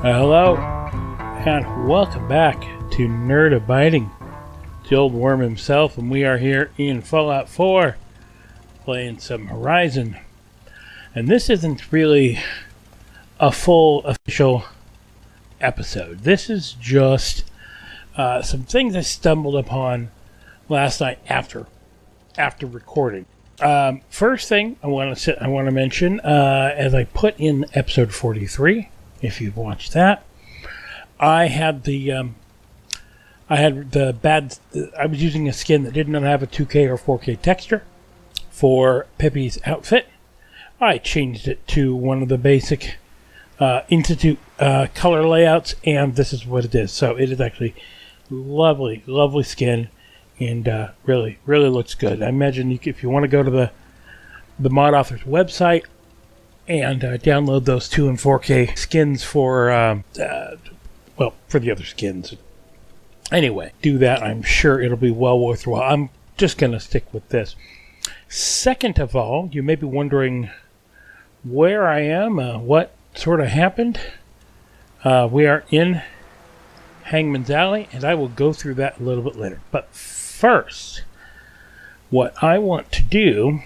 Hello, and welcome back to Nerd Abiding. It's the old worm himself, and we are here in Fallout 4, playing some Horizon. And this isn't really a full official episode. This is just some things I stumbled upon last night after recording. First thing I want to mention, as I put in episode 43. If you've watched that, I was using a skin that did not have a 2K or 4K texture for Pippi's outfit. I changed it to one of the basic Institute color layouts, and this is what it is. So it is actually lovely, lovely skin, and really, really looks good. I imagine if you want to go to the mod author's website and download those 2 and 4K skins for the other skins. Anyway, do that. I'm sure it'll be well worthwhile. I'm just going to stick with this. Second of all, you may be wondering where I am, what sort of happened. We are in Hangman's Alley, and I will go through that a little bit later. But first, what I want to do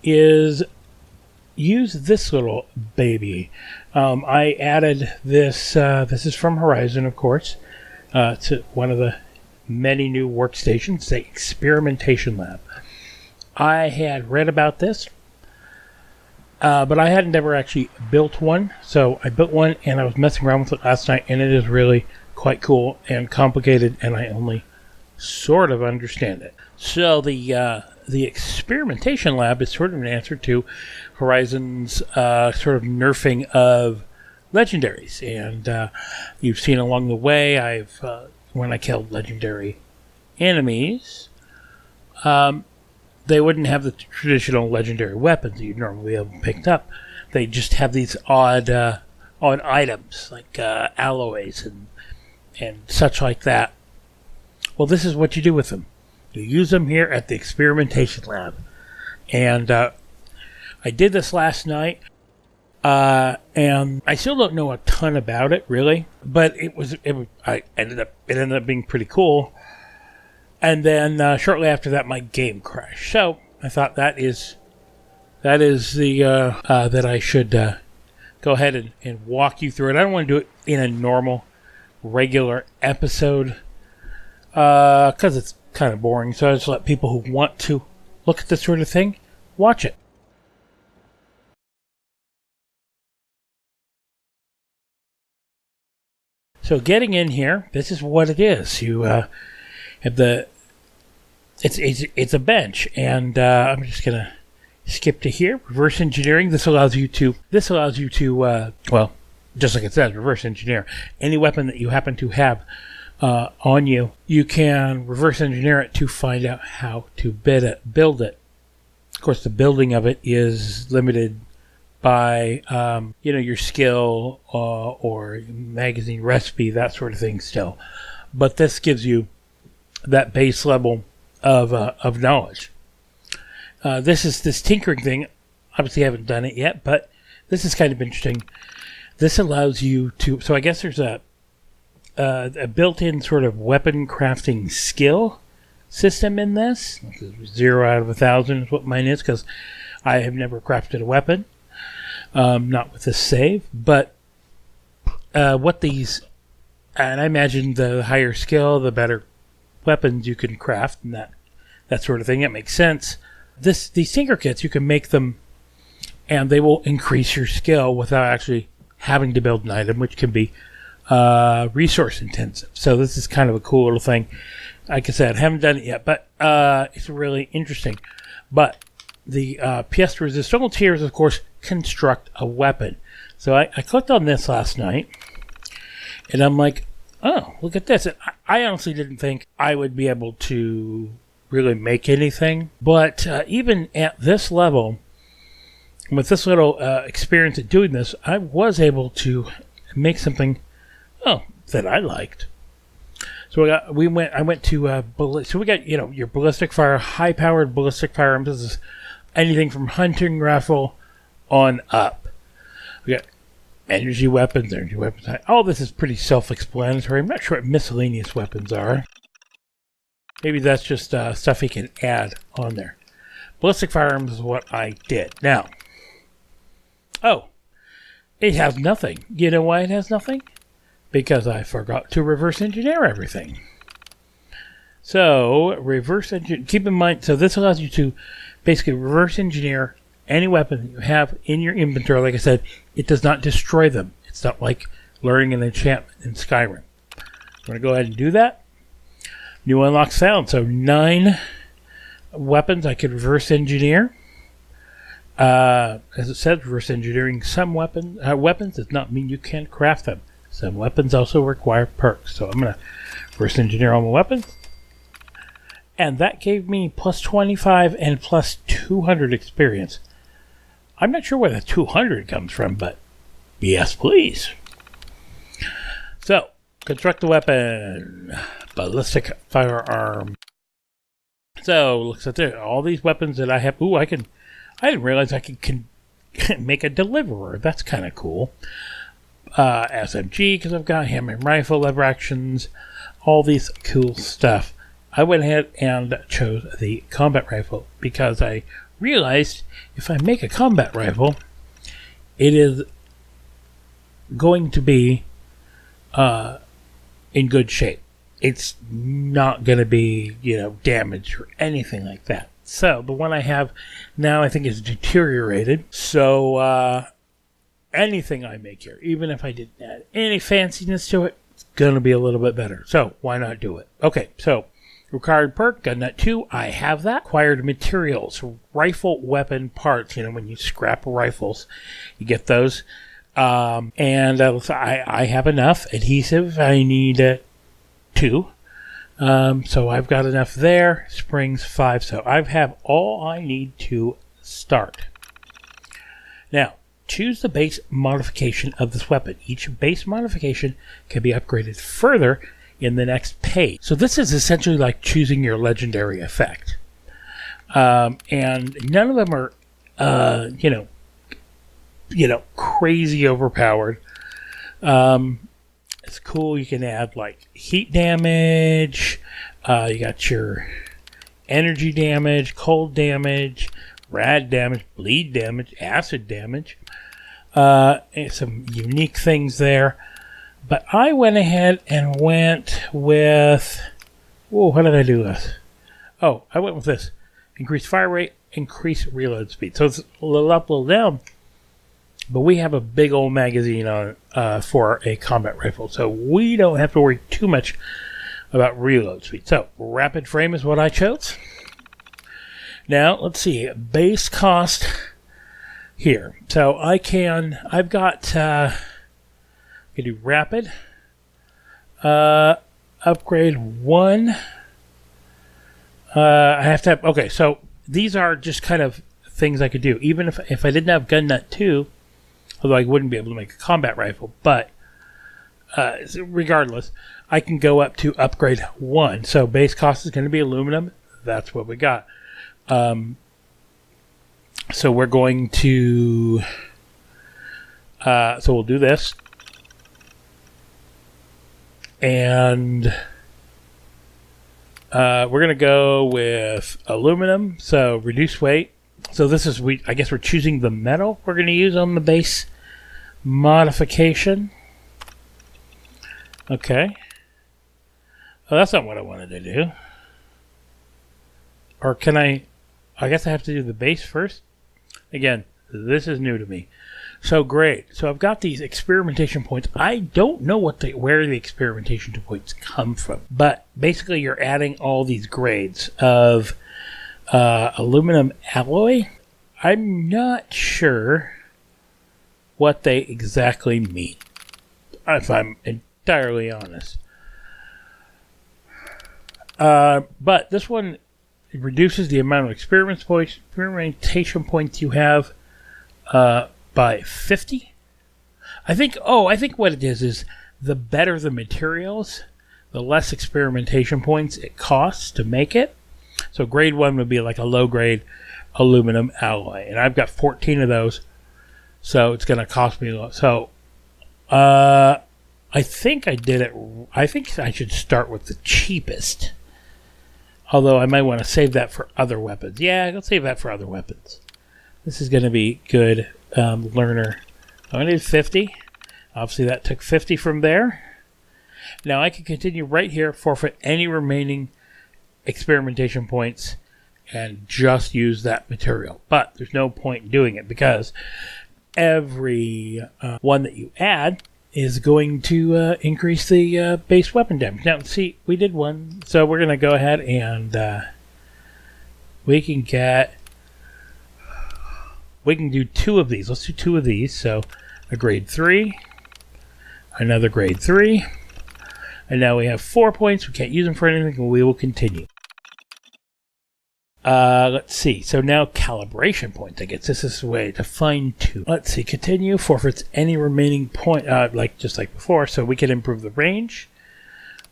is use this little baby. I added this. This is from Horizon, of course, to one of the many new workstations, the Experimentation Lab. I had read about this, but I hadn't ever actually built one. So I built one, and I was messing around with it last night, and it is really quite cool and complicated, and I only sort of understand it. So the Experimentation Lab is sort of an answer to Horizon's sort of nerfing of legendaries. And you've seen along the way, when I killed legendary enemies, they wouldn't have the traditional legendary weapons that you'd normally have picked up. They just have these odd items, like alloys and such like that. Well, this is what you do with them. You use them here at the Experimentation Lab. And I did this last night, and I still don't know a ton about it, really. But it ended up being pretty cool. And then shortly after that, my game crashed. So I thought that is that I should go ahead and walk you through it. I don't want to do it in a normal, regular episode, because it's kind of boring. So I just let people who want to look at this sort of thing watch it. So getting in here, this is what it is. You have it's a bench, and I'm just gonna skip to here. Reverse engineering. This allows you to just like it says, reverse engineer any weapon that you happen to have on you. You can reverse engineer it to find out how to build it. Of course, the building of it is limited by your skill or magazine recipe, that sort of thing still. But this gives you that base level of knowledge. This tinkering thing. Obviously, I haven't done it yet, but this is kind of interesting. This allows you to. So I guess there's a built-in sort of weapon crafting skill system in this. 0 out of 1,000 is what mine is, because I have never crafted a weapon. Not with this save, but what these, and I imagine the higher skill, the better weapons you can craft, and that sort of thing. It makes sense. These tinker kits, you can make them, and they will increase your skill without actually having to build an item, which can be resource intensive. So this is kind of a cool little thing. Like I said, I haven't done it yet, but it's really interesting. But the pièce de résistance here is, of course, construct a weapon. So I clicked on this last night, and I'm like, oh, look at this. And I honestly didn't think I would be able to really make anything. But even at this level, with this little experience at doing this, I was able to make something that I liked. So I went to so we got your ballistic fire, high powered ballistic firearms. This is anything from hunting rifle on up. We got energy weapons. All this is pretty self-explanatory. I'm not sure what miscellaneous weapons are. Maybe that's just stuff you can add on there. Ballistic firearms is what I did. Now, it has nothing. You know why it has nothing? Because I forgot to reverse engineer everything. So, keep in mind, so this allows you to basically reverse engineer any weapon that you have in your inventory. Like I said, it does not destroy them. It's not like learning an enchantment in Skyrim. I'm going to go ahead and do that. New unlocks found. So 9 weapons I could reverse engineer. As it said, reverse engineering some weapons does not mean you can't craft them. Some weapons also require perks. So I'm going to reverse engineer all my weapons. And that gave me plus 25 and plus 200 experience. I'm not sure where the 200 comes from, but yes, please. So, construct the weapon. Ballistic firearm. So, looks at there. All these weapons that I have. Ooh, I didn't realize I can make a deliverer. That's kind of cool. SMG, because I've got hammer and rifle, lever actions, all these cool stuff. I went ahead and chose the combat rifle because I realized if I make a combat rifle, it is going to be in good shape. It's not going to be, damaged or anything like that. So the one I have now I think is deteriorated. So anything I make here, even if I didn't add any fanciness to it, it's going to be a little bit better. So why not do it? Okay, so required perk, gun nut 2, I have that. Required materials, rifle weapon parts. When you scrap rifles, you get those. And I have enough. Adhesive, I need 2. So I've got enough there. Springs 5. So I have all I need to start. Now, choose the base modification of this weapon. Each base modification can be upgraded further in the next page. So this is essentially like choosing your legendary effect. And none of them are, crazy overpowered. It's cool. You can add like heat damage. You got your energy damage, cold damage, rad damage, bleed damage, acid damage. And some unique things there. But I went ahead and went with... Whoa, what did I do with? Oh, I went with this. Increase fire rate, increase reload speed. So it's a little up, a little down. But we have a big old magazine on for a combat rifle. So we don't have to worry too much about reload speed. So rapid frame is what I chose. Now, let's see. Base cost here. So I've got... I can do rapid. Upgrade 1. I have to have... Okay, so these are just kind of things I could do. Even if I didn't have gun nut 2, although I wouldn't be able to make a combat rifle, but regardless, I can go up to upgrade 1. So base cost is going to be aluminum. That's what we got. So we're going to... so we'll do this. And we're going to go with aluminum, so reduce weight. So this is, I guess we're choosing the metal we're going to use on the base modification. Okay. Oh, that's not what I wanted to do. Or can I guess I have to do the base first? Again, this is new to me. So great. So I've got these experimentation points. I don't know where the experimentation points come from, but basically you're adding all these grades of aluminum alloy. I'm not sure what they exactly mean, if I'm entirely honest. But this one reduces the amount of experimentation points you have by 50. I think what it is the better the materials, the less experimentation points it costs to make it. So grade 1 would be like a low grade aluminum alloy, and I've got 14 of those, so it's going to cost me a lot. So I think I did it. I think I should start with the cheapest. Although I might want to save that for other weapons. Yeah, I'll save that for other weapons. This is going to be good, learner. I'm going to do 50. Obviously, that took 50 from there. Now I can continue right here, forfeit any remaining experimentation points, and just use that material. But there's no point in doing it because every one that you add is going to increase the base weapon damage. Now, see, we did one, so we're going to go ahead and we can do 2 of these. Let's do 2 of these. So a grade 3, another grade 3, and now we have 4 points. We can't use them for anything, and we will continue. Let's see. So now calibration points. I guess this is a way to fine tune. Let's see. Continue. Forfeits any remaining point, just like before. So we can improve the range.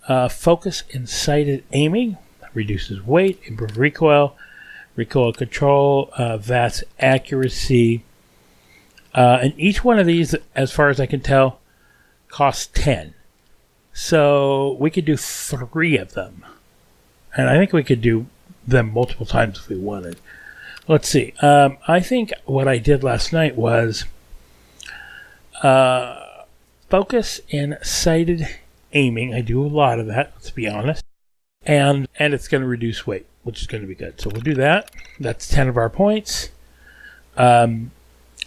Focus and sighted aiming. Reduces weight. Improve recoil. Recoil control. VATS accuracy. And each one of these, as far as I can tell, costs 10. So we could do 3 of them. And I think we could do them multiple times if we wanted. Let's see. I think what I did last night was focus and sighted aiming. I do a lot of that, let's be honest. And it's going to reduce weight, which is going to be good. So we'll do that. That's 10 of our points. I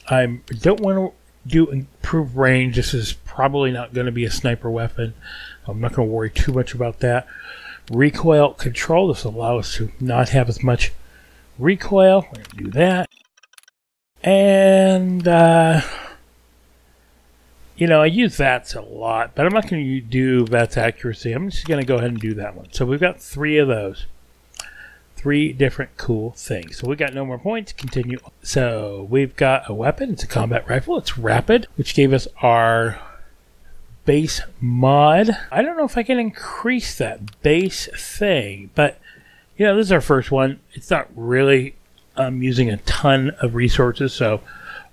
don't want to do improved range. This is probably not going to be a sniper weapon. I'm not going to worry too much about that. Recoil control. This will allow us to not have as much recoil. We're going to do that. And, I use VATS a lot, but I'm not going to do VATS accuracy. I'm just going to go ahead and do that one. So we've got 3 of those. 3 different cool things. So we got no more points. Continue. So we've got a weapon. It's a combat rifle. It's rapid, which gave us our base mod. I don't know if I can increase that base thing, but this is our first one. It's not really using a ton of resources, so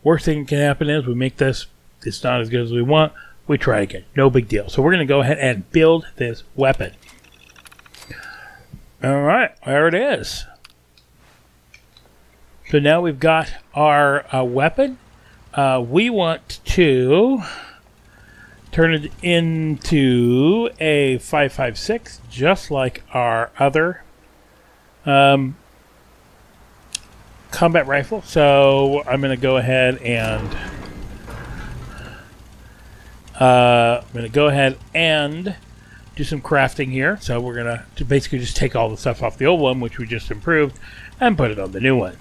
worst thing that can happen is we make this. It's not as good as we want. We try again. No big deal. So we're going to go ahead and build this weapon. All right, there it is. So now we've got our weapon. We want to turn it into a 5.56, just like our other combat rifle. So I'm going to go ahead and do some crafting here. So we're going to basically just take all the stuff off the old one, which we just improved, and put it on the new one.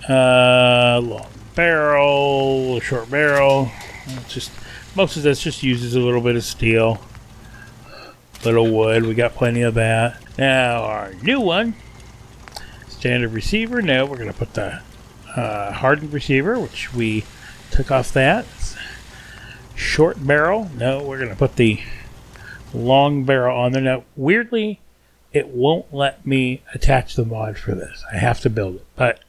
Long barrel, short barrel. It's just most of this just uses a little bit of steel, little wood. We got plenty of that. Now our new one, standard receiver. No, we're going to put the hardened receiver, which we took off that. Short barrel. No, we're going to put the long barrel on there. Now, weirdly, it won't let me attach the mod for this. I have to build it, but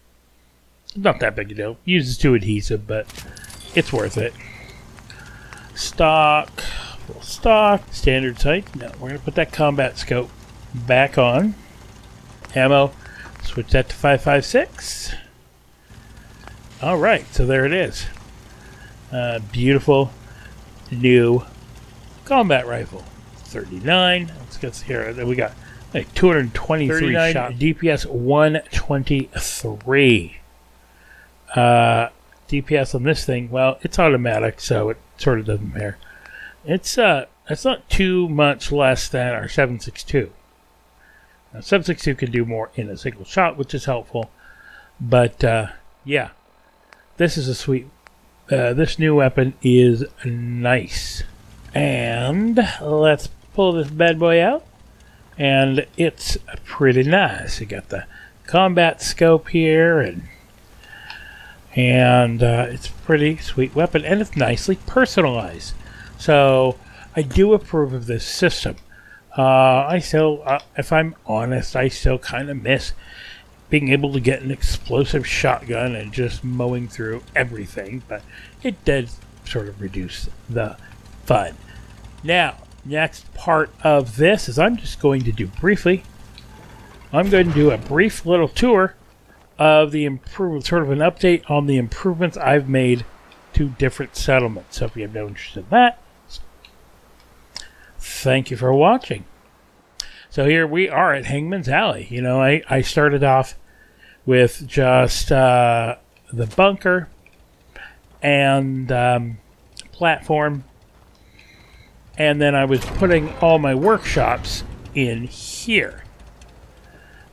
not that big a deal. Uses 2 adhesive, but it's worth it. Stock, full stock, standard sight. No, we're going to put that combat scope back on. Ammo, switch that to 5.56. All right, so there it is. Beautiful new combat rifle. 39. Let's get here. We got like 223 shot. DPS 123. DPS on this thing, well, it's automatic, so it sort of doesn't matter. It's not too much less than our 7.62. Now, 7.62 can do more in a single shot, which is helpful. But yeah, this is a sweet. This new weapon is nice. And let's pull this bad boy out. And it's pretty nice. You got the combat scope here, and it's a pretty sweet weapon, and it's nicely personalized. So I do approve of this system. I still, if I'm honest, I still kind of miss being able to get an explosive shotgun and just mowing through everything, but it did sort of reduce the fun. Now, next part of this is I'm just going to do briefly. I'm going to do a brief little tour of the improvement, sort of an update on the improvements I've made to different settlements. So if you have no interest in that, thank you for watching. So here we are at Hangman's Alley. You know, I started off with just the bunker and platform, and then I was putting all my workshops in here.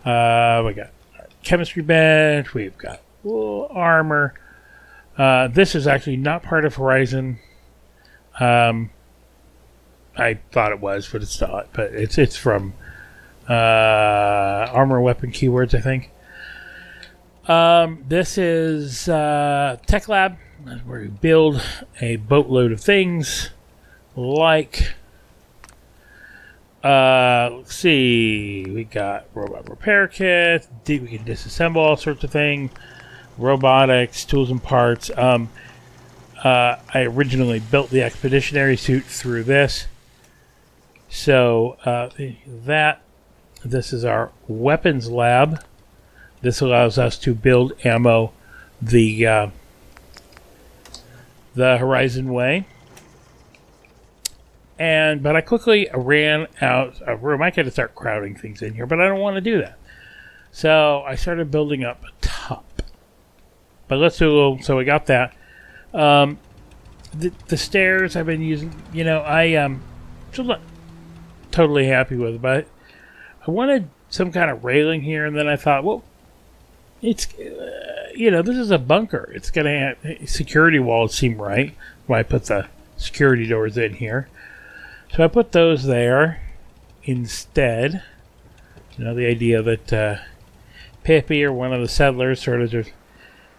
We got chemistry bench, we've got wool armor. This is actually not part of Horizon. I thought it was, but it's not. But it's from Armor Weapon Keywords, I think. This is Tech Lab, where you build a boatload of things, like let's see, we got robot repair kit, we can disassemble all sorts of things, robotics, tools and parts. I originally built the expeditionary suit through this. So this is our weapons lab. This allows us to build ammo the Horizon way. But I quickly ran out of room. I could start crowding things in here, but I don't want to do that. So I started building up a top. But let's do a little. So we got that. The stairs I've been using. You know, I'm not totally happy with it, but I wanted some kind of railing here, and then I thought, well, it's this is a bunker. It's gonna have security walls seem right when I put the security doors in here. So I put those there instead. You know, the idea that Pippi, or one of the settlers, sort of just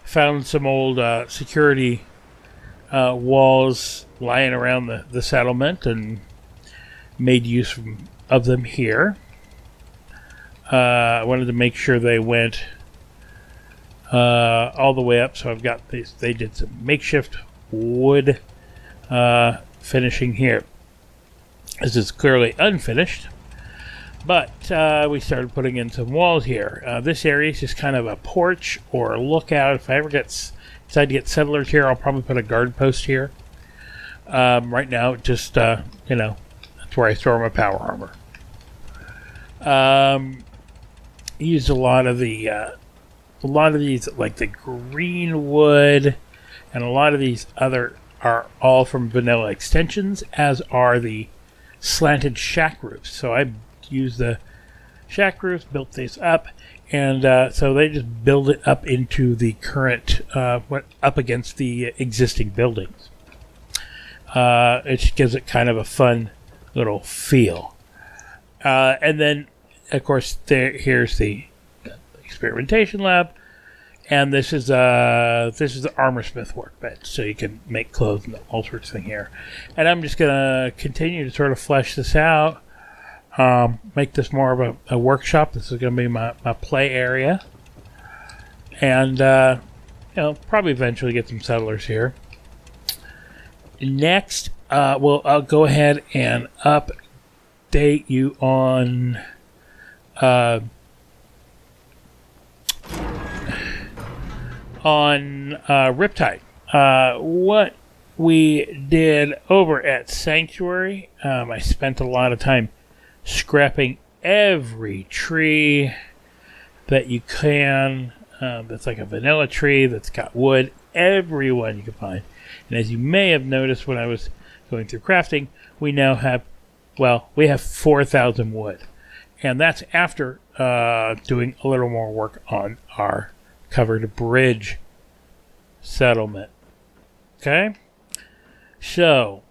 found some old security walls lying around the settlement and made use of them here. I wanted to make sure they went all the way up, so I've got these. They did some makeshift wood finishing here. This is clearly unfinished, but we started putting in some walls here. This area is just kind of a porch or a lookout. If I ever decide to get settlers here, I'll probably put a guard post here. Right now, just that's where I store my power armor. Used a lot of these, like the green wood, and a lot of these other are all from vanilla extensions, as are the slanted shack roofs. So I used the shack roofs, built these up, and so they just build it up into the current, up against the existing buildings. It just gives it kind of a fun little feel. And then, of course, here's the experimentation lab, and this is the armor smith workbench, so you can make clothes and all sorts of things here. And I'm just gonna continue to sort of flesh this out, make this more of a workshop. This is gonna be my play area, and probably eventually get some settlers here. Next, I'll go ahead and update you on Riptide. What we did over at Sanctuary, I spent a lot of time scrapping every tree that you can, that's like a vanilla tree that's got wood, every one you can find. And as you may have noticed when I was going through crafting, we now have 4,000 wood. And that's after doing a little more work on our covered bridge settlement. Okay? So,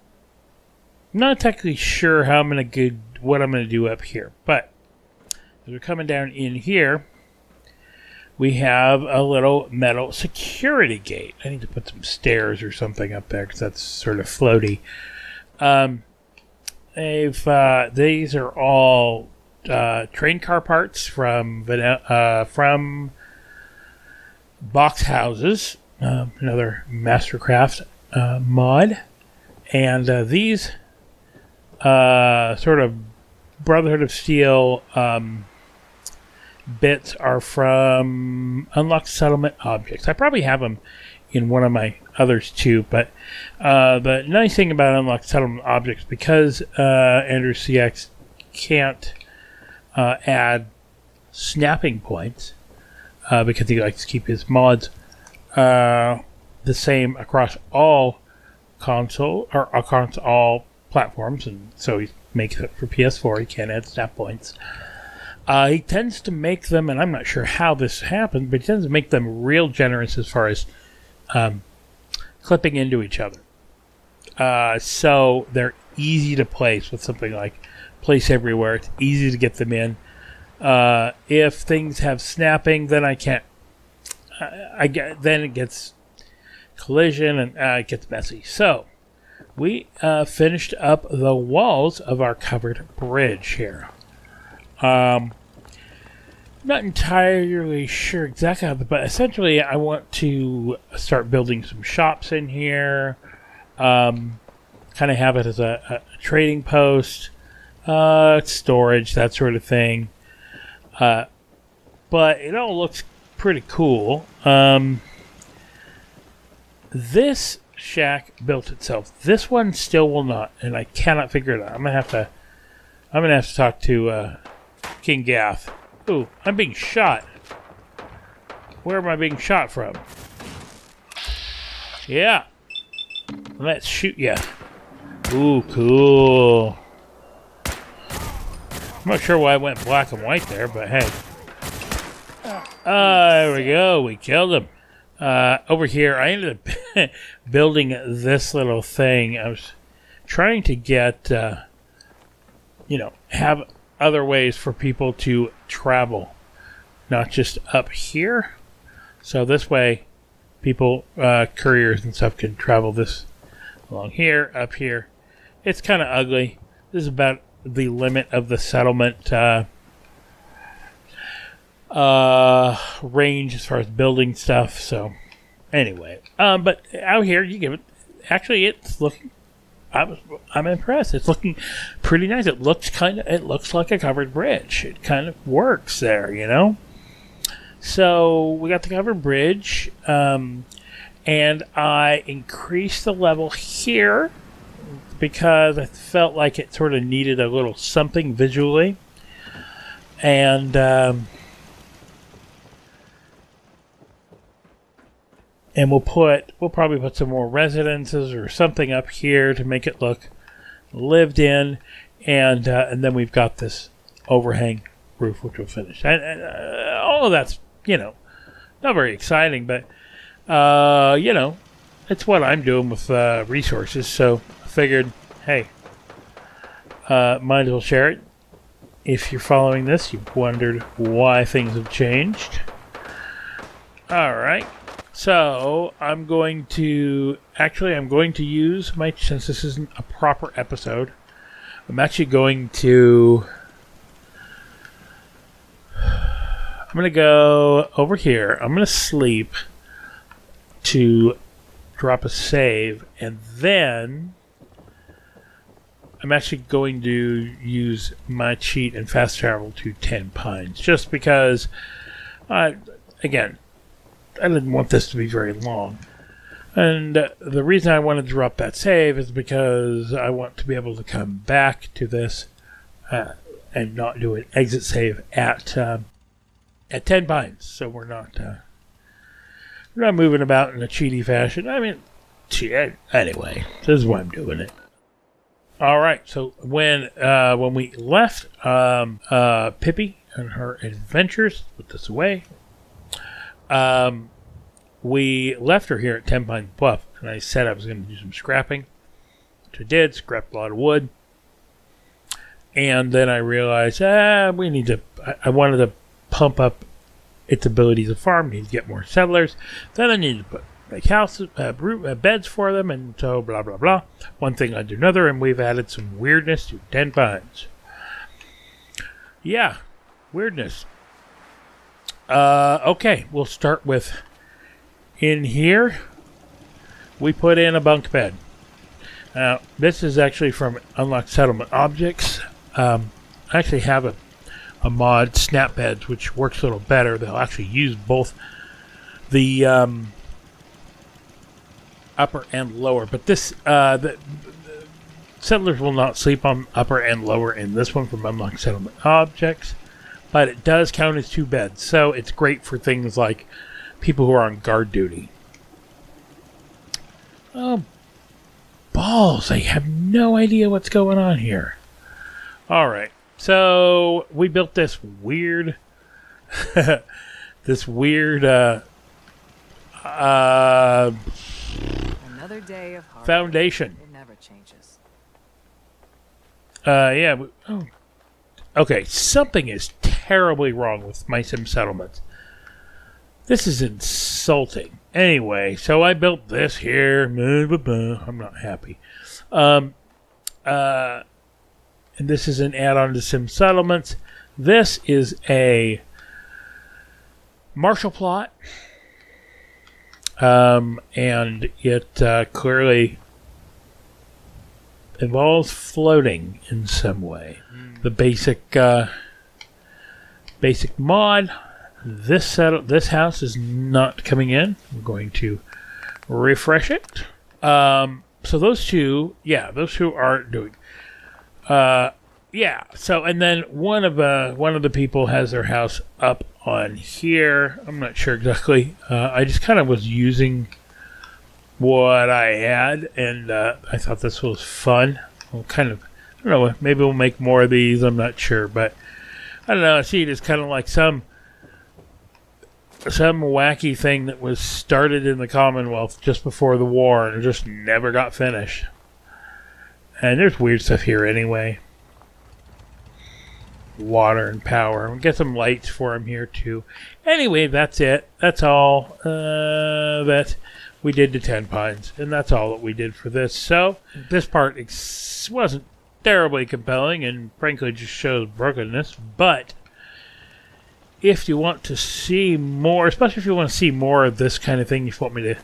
I'm not technically sure what I'm going to do up here. But, as we're coming down in here, we have a little metal security gate. I need to put some stairs or something up there because that's sort of floaty. These are all train car parts from box houses, another Mastercraft mod. And these sort of Brotherhood of Steel bits are from Unlocked Settlement Objects. I probably have them in one of my others too, but the nice thing about Unlocked Settlement Objects, because Andrew CX can't add snapping points, because he likes to keep his mods the same across all console or across all platforms, and so he makes it for PS4. He can't add snap points. He tends to make them, and I'm not sure how this happens, but he tends to make them real generous as far as clipping into each other. So they're easy to place with something like Place Everywhere. It's easy to get them in. If things have snapping, then I can't. Then it gets collision and it gets messy. So we finished up the walls of our covered bridge here. Not entirely sure exactly how, but essentially I want to start building some shops in here. Kind of have it as a trading post, storage, that sort of thing. But it all looks pretty cool. This shack built itself. This one still will not, and I cannot figure it out. I'm gonna have to talk to King Gath. Ooh, I'm being shot. Where am I being shot from? Yeah. Let's shoot ya. Ooh, cool. I'm not sure why I went black and white there, but hey. There we go. We killed him. Over here, I ended up building this little thing. I was trying to get, have other ways for people to travel, not just up here. So this way, people, couriers and stuff can travel this along here, up here. It's kind of ugly. This is about the limit of the settlement range as far as building stuff. So anyway, but out here you give it. Actually, it's looking. I'm impressed. It's looking pretty nice. It looks like a covered bridge. It kind of works there, you know. So we got the covered bridge, and I increased the level here because I felt like it sort of needed a little something visually, and we'll probably put some more residences or something up here to make it look lived in, and then we've got this overhang roof which we'll finish. And all of that's not very exciting, but it's what I'm doing with resources. So I figured, hey, might as well share it. If you're following this, you've wondered why things have changed. All right. So I'm going to use since this isn't a proper episode, I'm going to go over here. I'm going to sleep to drop a save, and then I'm actually going to use my cheat and fast travel to 10 Pines, just because, again, I didn't want this to be very long. And the reason I wanted to drop that save is because I want to be able to come back to this and not do an exit save at 10 Pines. So we're not moving about in a cheaty fashion. I mean, anyway, this is why I'm doing it. All right. So when we left Pippi and her adventures, put this away. We left her here at 10 Pines Bluff, and I said I was going to do some scrapping, which I did. Scrapped a lot of wood, and then I realized I wanted to pump up its ability as a farm. Need to get more settlers. Then I needed to make houses, beds for them, and so blah blah blah. One thing led to another, and we've added some weirdness to 10 Pines. Yeah, weirdness. Okay, we'll start with In here, we put in a bunk bed. Now, this is actually from Unlocked Settlement Objects. I actually have a mod, Snap Beds, which works a little better. They'll actually use both the upper and lower. But this, the settlers will not sleep on upper and lower in this one from Unlocked Settlement Objects. But it does count as 2 beds. So it's great for things like people who are on guard duty. Oh, balls. I have no idea what's going on here. Alright. So we built this weird another day of hard foundation. It never changes. Yeah. Oh. Okay, something is terribly wrong with my sim settlements. This is insulting. Anyway, so I built this here. I'm not happy. And this is an add-on to Sim Settlements. This is a Marshall plot. And it clearly involves floating in some way. The basic mod. This house is not coming in. I'm going to refresh it. So those two are doing. Yeah. So and then one of the people has their house up on here. I'm not sure exactly. I just kind of was using what I had, and I thought this was fun. Well, kind of. I don't know. Maybe we'll make more of these. I'm not sure, but I don't know. I see it as kind of like some wacky thing that was started in the Commonwealth just before the war and it just never got finished. And there's weird stuff here anyway. Water and power. We'll get some lights for him here too. Anyway, that's it. That's all that we did to 10 Pines. And that's all that we did for this. So, this part wasn't terribly compelling and frankly just shows brokenness. But if you want to see more, especially if you want to see more of this kind of thing, if you want me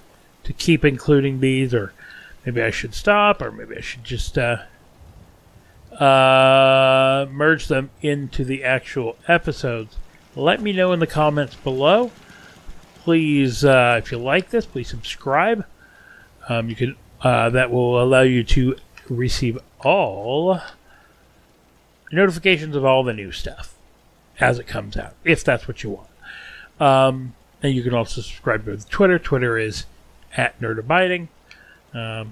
to keep including these, or maybe I should stop, or maybe I should just merge them into the actual episodes, let me know in the comments below. Please, if you like this, please subscribe. You can that will allow you to receive all notifications of all the new stuff as it comes out, if that's what you want. And you can also subscribe to Twitter. Twitter is @NerdAbiting.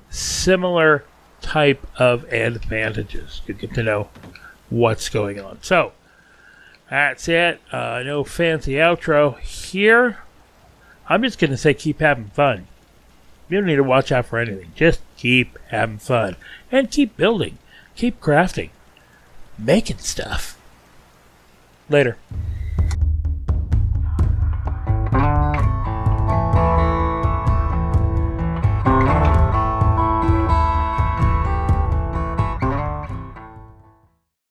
Similar type of advantages. You get to know what's going on. So, that's it. No fancy outro here. I'm just going to say keep having fun. You don't need to watch out for anything. Just keep having fun. And keep building. Keep crafting. Making stuff. Later.